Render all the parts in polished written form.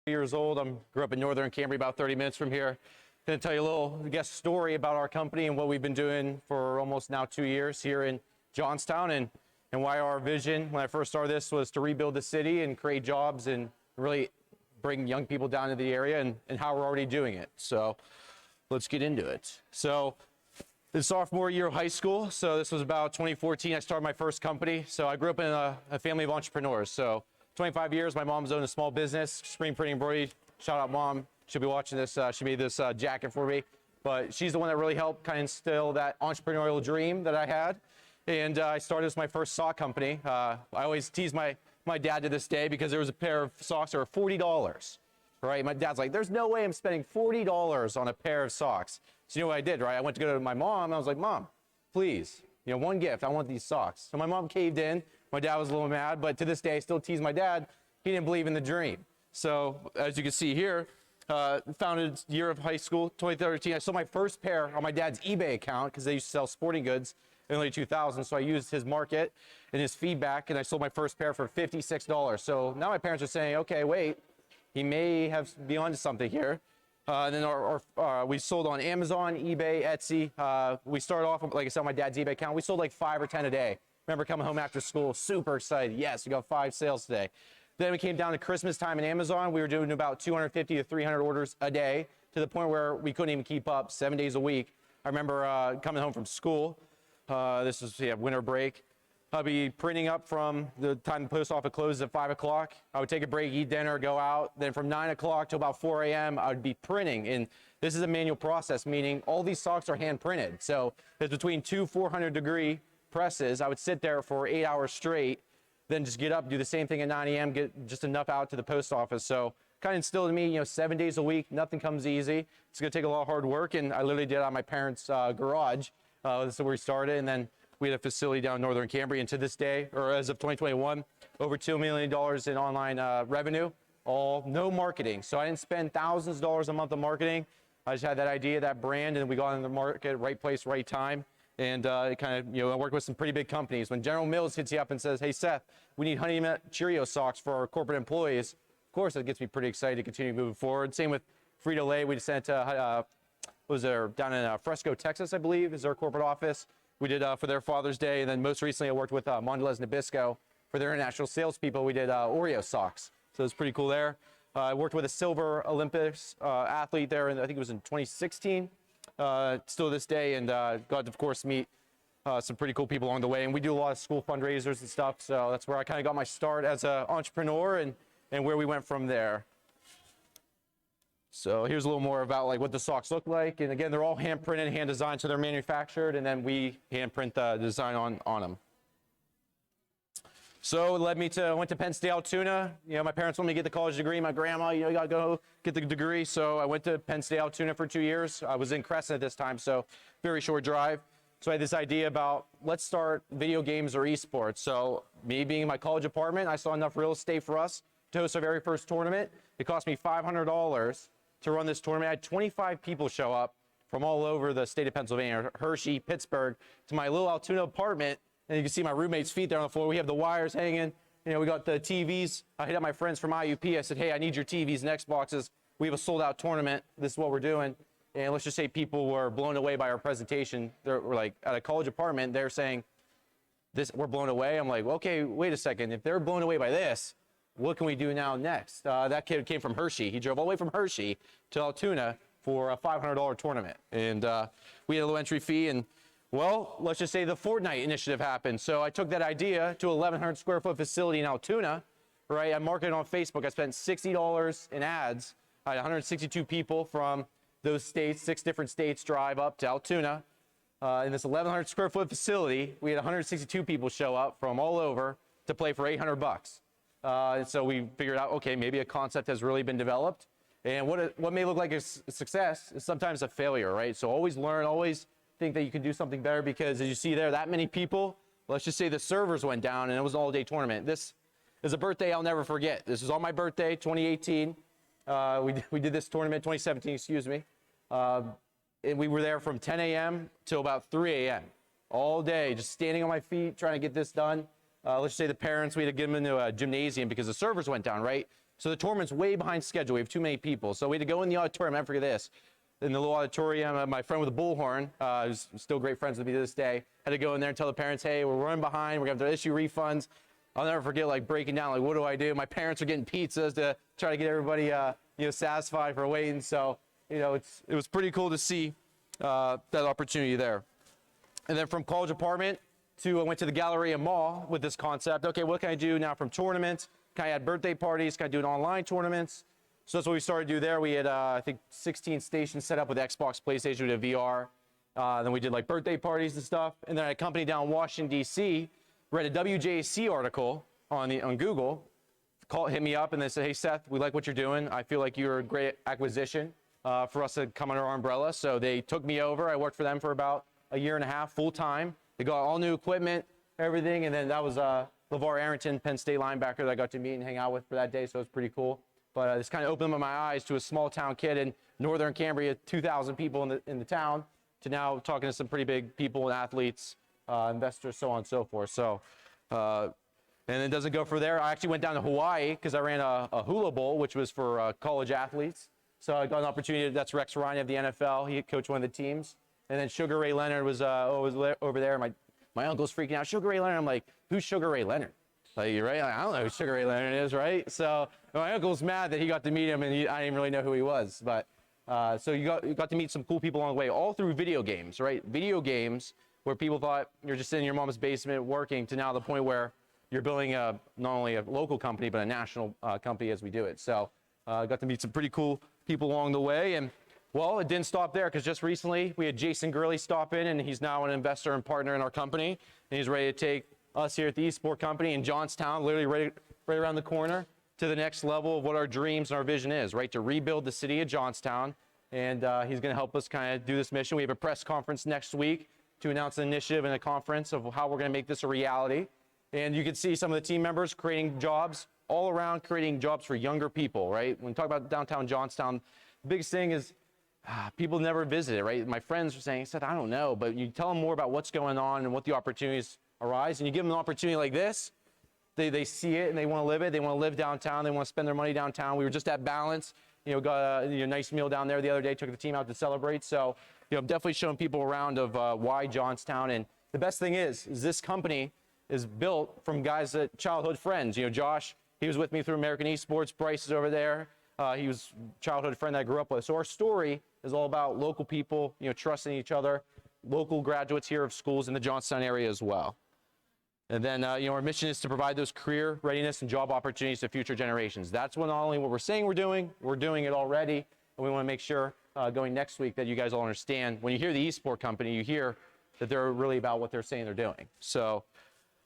Years old. Grew up in Northern Cambria, about 30 minutes from here. Going to tell you a little, I guess, story about our company and what we've been doing for almost now 2 years here in Johnstown, and why our vision when I first started this was to rebuild the city and create jobs and really bring young people down to the area, and how we're already doing it. So let's get into it. So the sophomore year of high school, so this was about 2014, I started my first company. So I grew up in a family of entrepreneurs. So 25 years, my mom's owned a small business, screen printing embroidery. Shout out, Mom. She'll be watching this. She made this jacket for me. But she's the one that really helped kind of instill that entrepreneurial dream that I had. And I started as my first sock company. I always tease my dad to this day because there was a pair of socks that were $40, right? My dad's like, there's no way I'm spending $40 on a pair of socks. So you know what I did, right? I went to go to my mom, and I was like, Mom, please, one gift. I want these socks. So my mom caved in. My dad was a little mad, but to this day, I still tease my dad. He didn't believe in the dream. So as you can see here, founded year of high school, 2013. I sold my first pair on my dad's eBay account because they used to sell sporting goods in the early 2000s. So I used his market and his feedback, and I sold my first pair for $56. So now my parents are saying, okay, wait, he may have be onto something here. And then we sold on Amazon, eBay, Etsy. We started off, like I said, on my dad's eBay account. We sold like 5 or 10 a day. Remember coming home after school, super excited. Yes, we got 5 sales today. Then we came down to Christmas time in Amazon. We were doing about 250 to 300 orders a day, to the point where we couldn't even keep up 7 days a week. I remember coming home from school. This was winter break. I'd be printing up from the time the post office closes at 5 o'clock. I would take a break, eat dinner, go out. Then from 9 o'clock to about 4 a.m., I would be printing. And this is a manual process, meaning all these socks are hand printed. So it's between 2 400-degree presses. I would sit there for 8 hours straight, then just get up, do the same thing at 9 a.m., get just enough out to the post office. So kind of instilled in me, 7 days a week, nothing comes easy. It's going to take a lot of hard work, and I literally did it on my parents' garage. This is where we started, and then we had a facility down in Northern Cambria, and to this day, or as of 2021, over $2 million in online revenue, all no marketing. So I didn't spend thousands of dollars a month on marketing. I just had that idea, that brand, and we got in the market, right place, right time. And it kind of, I work with some pretty big companies. When General Mills hits you up and says, hey, Seth, we need Honey Nut Cheerio socks for our corporate employees, of course, that gets me pretty excited to continue moving forward. Same with Frito-Lay. We just sent to, down in Fresco, Texas, I believe, is our corporate office. We did for their Father's Day. And then most recently, I worked with Mondelez Nabisco for their international salespeople. We did Oreo socks. So it was pretty cool there. I worked with a Silver Olympics athlete there, and I think it was in 2016. Still to this day, and got to, of course, meet some pretty cool people along the way. And we do a lot of school fundraisers and stuff, so that's where I kind of got my start as an entrepreneur, and where we went from there. So here's a little more about like what the socks look like. And again, they're all hand printed, hand designed, so they're manufactured, and then we hand print the design on them. So it led me to, I went to Penn State Altoona. My parents wanted me to get the college degree. My grandma, you got to go get the degree. So I went to Penn State Altoona for 2 years. I was in Crescent at this time, so very short drive. So I had this idea about, let's start video games or esports. So me being in my college apartment, I saw enough real estate for us to host our very first tournament. It cost me $500 to run this tournament. I had 25 people show up from all over the state of Pennsylvania, Hershey, Pittsburgh, to my little Altoona apartment. And you can see my roommate's feet there on the floor. We have the wires hanging. We got the TVs. I hit up my friends from IUP. I said, hey, I need your TVs and Xboxes. We have a sold-out tournament. This is what we're doing. And let's just say people were blown away by our presentation. They were like, at a college apartment, they're saying, we're blown away. I'm like, well, okay, wait a second. If they're blown away by this, what can we do now next? That kid came from Hershey. He drove all the way from Hershey to Altoona for a $500 tournament. And we had a low entry fee, and well, let's just say the Fortnite initiative happened. So I took that idea to a 1,100 square foot facility in Altoona, right? I marketed on Facebook. I spent $60 in ads. I had 162 people from those states, 6 different states, drive up to Altoona. In this 1,100 square foot facility, we had 162 people show up from all over to play for $800. And so we figured out, okay, maybe a concept has really been developed. And what may look like a success is sometimes a failure, right? So always learn, always think that you can do something better, because as you see there, that many people, let's just say the servers went down and it was an all-day tournament. This is a birthday I'll never forget. This was on my birthday, 2018. We did this tournament, 2017, excuse me. And we were there from 10 a.m. till about 3 a.m. all day, just standing on my feet, trying to get this done. Let's say the parents, we had to get them into a gymnasium because the servers went down, right? So the tournament's way behind schedule. We have too many people. So we had to go in the auditorium. I never forget this. In the little auditorium, my friend with the bullhorn, who's still great friends with me to this day, had to go in there and tell the parents, hey, we're running behind. We're going to have to issue refunds. I'll never forget, like, breaking down, like, what do I do? My parents are getting pizzas to try to get everybody, satisfied for waiting. So, it was pretty cool to see that opportunity there. And then from college apartment I went to the Galleria Mall with this concept. Okay, what can I do now from tournaments? Can I add birthday parties? Can I do online tournaments? So that's what we started to do there. We had, I think, 16 stations set up with Xbox, PlayStation, we did VR. Then we did like birthday parties and stuff. And then a company down in Washington, D.C., read a WJC article on Google, hit me up and they said, hey, Seth, we like what you're doing. I feel like you're a great acquisition for us to come under our umbrella. So they took me over. I worked for them for about a year and a half full time. They got all new equipment, everything. And then that was LeVar Arrington, Penn State linebacker that I got to meet and hang out with for that day. So it was pretty cool. But this kind of opened up my eyes to a small town kid in northern Cambria, 2,000 people in the town, to now talking to some pretty big people and athletes, investors, so on and so forth. So, and it doesn't go for there. I actually went down to Hawaii because I ran a hula bowl, which was for college athletes. So I got an opportunity. That's Rex Ryan of the NFL. He coached one of the teams. And then Sugar Ray Leonard was over there. My uncle's freaking out. Sugar Ray Leonard. I'm like, who's Sugar Ray Leonard? Like, you're right. Like, I don't know who Sugar Ray Leonard is, right? So my uncle's mad that he got to meet him, and I didn't really know who he was. But so you got to meet some cool people along the way, all through video games, right? Video games where people thought you're just in your mom's basement working, to now the point where you're building not only a local company but a national company as we do it. So got to meet some pretty cool people along the way. And well, it didn't stop there, because just recently we had Jason Gurley stop in, and he's now an investor and partner in our company, and he's ready to take us here at the eSport company in Johnstown, literally right around the corner, to the next level of what our dreams and our vision is, right? To rebuild the city of Johnstown. And he's going to help us kind of do this mission. We have a press conference next week to announce an initiative and a conference of how we're going to make this a reality. And you can see some of the team members creating jobs all around, creating jobs for younger people, right? When we talk about downtown Johnstown, the biggest thing is people never visit it, right? My friends are saying, Seth, I don't know, but you tell them more about what's going on and what the opportunities arise, and you give them an opportunity like this, they see it and they want to live it. They want to live downtown. They want to spend their money downtown. We were just at Balance, got a nice meal down there the other day, took the team out to celebrate. So, definitely showing people around of why Johnstown. And the best thing is this company is built from guys that childhood friends. Josh, he was with me through American Esports. Bryce is over there. He was a childhood friend that I grew up with. So our story is all about local people, trusting each other, local graduates here of schools in the Johnstown area as well. And then, our mission is to provide those career readiness and job opportunities to future generations. That's not only what we're saying we're doing it already. And we want to make sure going next week that you guys all understand. When you hear the eSport company, you hear that they're really about what they're saying they're doing. So,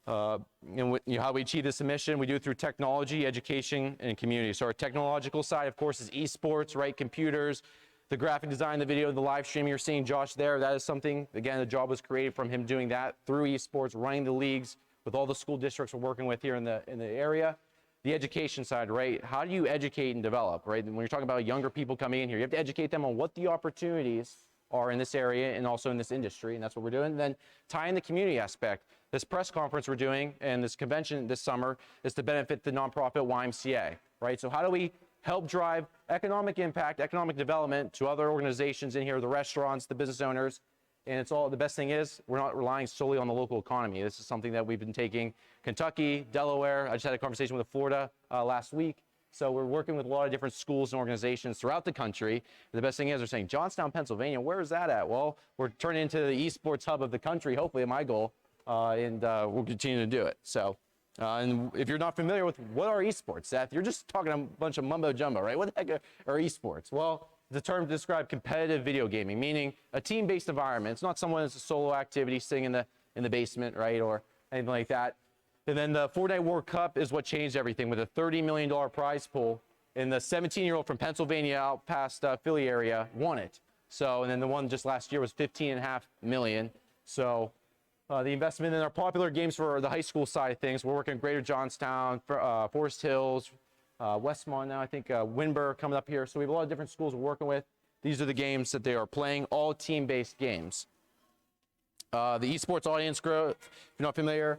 how we achieve this mission, we do it through technology, education, and community. So our technological side, of course, is esports, right? Computers, the graphic design, the video, the live streaming. You're seeing Josh there. That is something, again, the job was created from him doing that through esports, running the leagues with all the school districts we're working with here in the area. The education side, right? How do you educate and develop, right? When you're talking about younger people coming in here, you have to educate them on what the opportunities are in this area and also in this industry, and that's what we're doing. And then tie in the community aspect. This press conference we're doing and this convention this summer is to benefit the nonprofit YMCA, right? So how do we help drive economic impact, economic development to other organizations in here, the restaurants, the business owners? And it's all, the best thing is we're not relying solely on the local economy. This is something that we've been taking Kentucky, Delaware. I just had a conversation with Florida last week. So we're working with a lot of different schools and organizations throughout the country. The best thing is they're saying, Johnstown, Pennsylvania, where is that at? Well, we're turning into the esports hub of the country, hopefully, my goal, and we'll continue to do it. So, and if you're not familiar with what are esports, Seth, you're just talking a bunch of mumbo jumbo, right? What the heck are esports? Well, the term to describe competitive video gaming, meaning a team-based environment. It's not someone that's a solo activity sitting in the basement, right, or anything like that. And then the Fortnite World Cup is what changed everything with a $30 million prize pool. And the 17-year-old from Pennsylvania out past Philly area won it. So, and then the one just last year was $15.5 million. So the investment in our popular games for the high school side of things, we're working in Greater Johnstown, Forest Hills, Westmont now, I think Winburg coming up here. So we have a lot of different schools we're working with. These are the games that they are playing, all team-based games. The esports audience growth, if you're not familiar,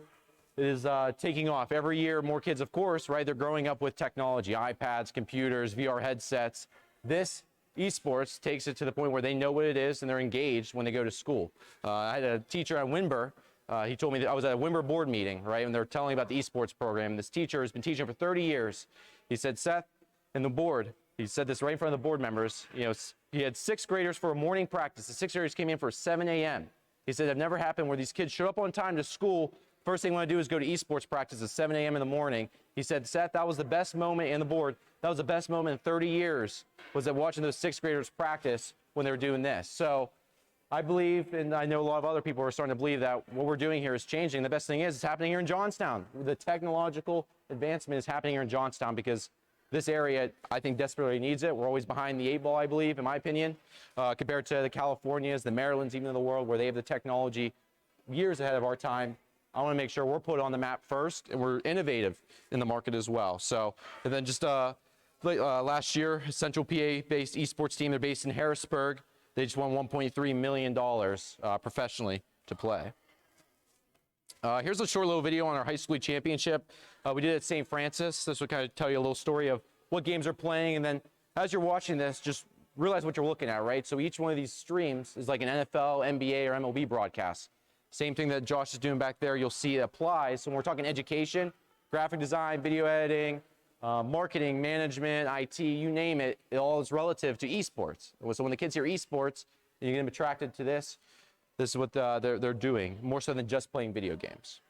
is taking off. Every year, more kids, of course, right? They're growing up with technology, iPads, computers, VR headsets. This esports takes it to the point where they know what it is and they're engaged when they go to school. I had a teacher at Wimber. He told me that I was at a Wimber board meeting, right? And they're telling about the esports program. This teacher has been teaching for 30 years. He said, Seth, and the board, he said this right in front of the board members, you know, he had 6th graders for a morning practice. The 6th graders came in for 7 a.m. He said, it never happened where these kids show up on time to school. First thing they want to do is go to esports practice at 7 a.m. in the morning. He said, Seth, that was the best moment in the board. That was the best moment in 30 years, was that watching those 6th graders practice when they were doing this. So I believe, and I know a lot of other people are starting to believe, that what we're doing here is changing. The best thing is it's happening here in Johnstown. The technological advancement is happening here in Johnstown because this area, I think, desperately needs it. We're always behind the 8 ball, I believe, in my opinion, compared to the Californias, the Marylands, even in the world, where they have the technology years ahead of our time. I want to make sure we're put on the map first and we're innovative in the market as well. So, and then just last year, Central PA-based esports team, they're based in Harrisburg. They just won $1.3 million professionally to play. Here's a short little video on our high school championship. We did it at St. Francis. This will kind of tell you a little story of what games are playing. And then as you're watching this, just realize what you're looking at, right? So each one of these streams is like an NFL, NBA, or MLB broadcast. Same thing that Josh is doing back there, you'll see it applies. So when we're talking education, graphic design, video editing, marketing, management, IT, you name it, it all is relative to esports. So when the kids hear esports, and you're going to be attracted to this. This is what they're doing, more so than just playing video games.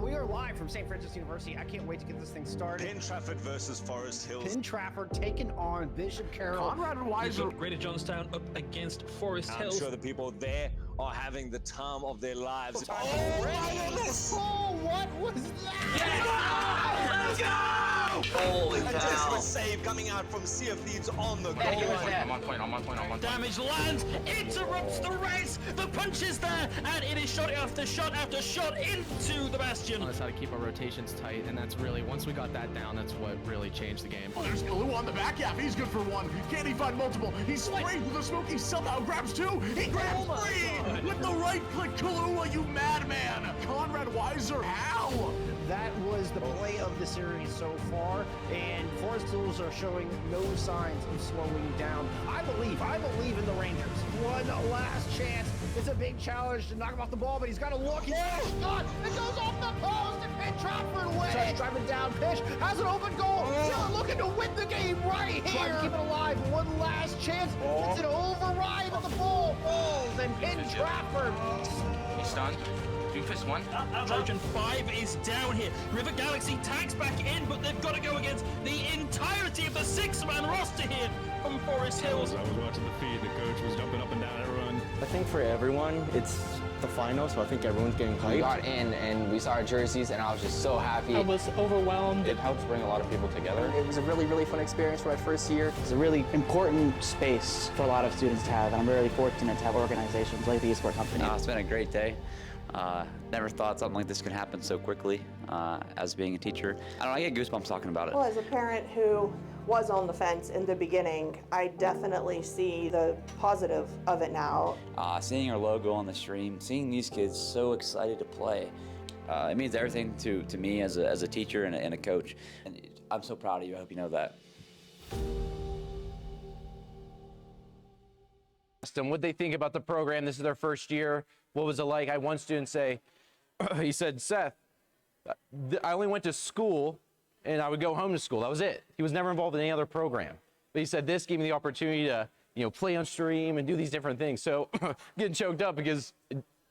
We are live from St. Francis University. I can't wait to get this thing started. Penn Trafford versus Forest Hills. Penn Trafford taking on Bishop Carroll. Conrad Weiser. Greater Johnstown up against Forest Hills. I'm sure the people there are having the time of their lives. Oh, what was that? Let's go! Holy A desperate save coming out from Sea of Thieves on the goal line. I'm on point. Damage lands, interrupts the race, the punch is there, and it is shot after shot after shot into the bastion. That's how to keep our rotations tight, and that's really, once we got that down, that's what really changed the game. Oh, there's Kalu on the back half. He's good for one. Can he find multiple? He's sprayed with the smoke. He somehow grabs two. He grabs three with the right click. Kalu, you madman. Conrad Weiser, how? That was the play of the series so far, and Forest Hills are showing no signs of slowing down. I believe in the Rangers. One last chance. It's a big challenge to knock him off the ball, but he's got to look. He's shot. It goes off the post, and Penn Trafford wins. Tries driving down pitch. Has an open goal. Still looking to win the game right here. Trying to keep it alive. One last chance. It's an override of the ball. Falls, and Penn Trafford. He's stunned. Doofus one. Trojan 5 is down here. River Galaxy tags back in, but they've got to go against the entirety of the 6-man roster here from Forest Hills. I was watching the feed. The coach was jumping up and down everyone. I think for everyone, it's the final, so I think everyone's getting hyped. We got in and we saw our jerseys and I was just so happy. I was overwhelmed. It helps bring a lot of people together. It was a really, really fun experience for my first year. It's a really important space for a lot of students to have, and I'm really fortunate to have organizations like the eSport Company. It's been a great day. Never thought something like this could happen so quickly as being a teacher. I don't know, I get goosebumps talking about it. Well, as a parent who was on the fence in the beginning, I definitely see the positive of it now. Seeing our logo on the stream, seeing these kids so excited to play, it means everything to me as a teacher and a coach. And I'm so proud of you. I hope you know that. What they think about the program. This is their first year. What was it like? I had one student say, he said, Seth, I only went to school and I would go home to school. That was it. He was never involved in any other program. But he said this gave me the opportunity to, play on stream and do these different things. So getting choked up because,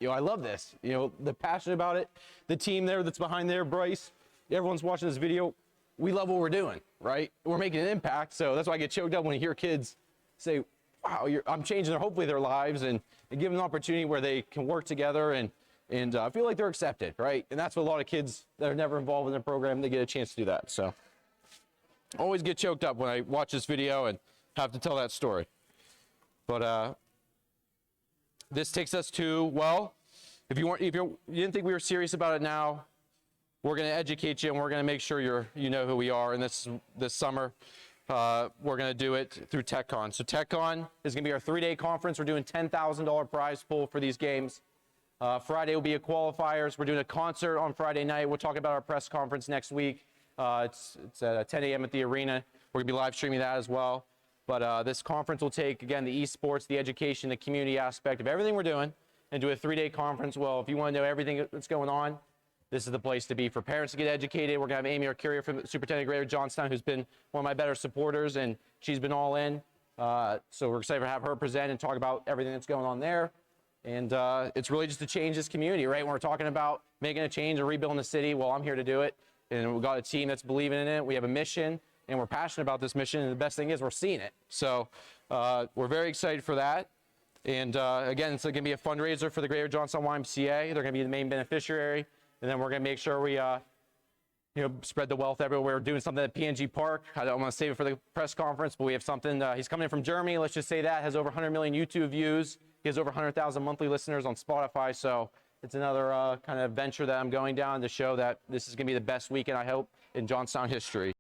I love this. The passion about it. The team there that's behind there, Bryce, everyone's watching this video. We love what we're doing, right? We're making an impact. So that's why I get choked up when I hear kids say, wow, I'm changing hopefully their lives and give them an opportunity where they can work together and feel like they're accepted, right? And that's what a lot of kids that are never involved in the program, they get a chance to do that. So always get choked up when I watch this video and have to tell that story. But this takes us to, well, if you didn't think we were serious about it now, we're going to educate you and we're going to make sure you know who we are. And this summer, we're going to do it through TechCon. So TechCon is going to be our 3-day conference. We're doing $10,000 prize pool for these games. Friday will be a qualifiers. We're doing a concert on Friday night. We'll talk about our press conference next week. It's at 10 a.m. at the arena. We're going to be live streaming that as well. But this conference will take, again, the esports, the education, the community aspect of everything we're doing and do a 3-day conference. Well, if you want to know everything that's going on, this is the place to be for parents to get educated. We're going to have Amy Arcuria from the Superintendent of Greater Johnstown, who's been one of my better supporters, and she's been all in. So we're excited to have her present and talk about everything that's going on there. And it's really just to change this community, right? When we're talking about making a change and rebuilding the city, well, I'm here to do it. And we've got a team that's believing in it. We have a mission, and we're passionate about this mission. And the best thing is we're seeing it. So we're very excited for that. And again, it's going to be a fundraiser for the Greater Johnstown YMCA. They're going to be the main beneficiary. And then we're going to make sure we spread the wealth everywhere. We're doing something at PNG Park. I don't want to save it for the press conference, but we have something. He's coming in from Germany. Let's just say that has over 100 million YouTube views. He has over 100,000 monthly listeners on Spotify. So it's another kind of venture that I'm going down to show that this is going to be the best weekend, I hope, in Johnstown history.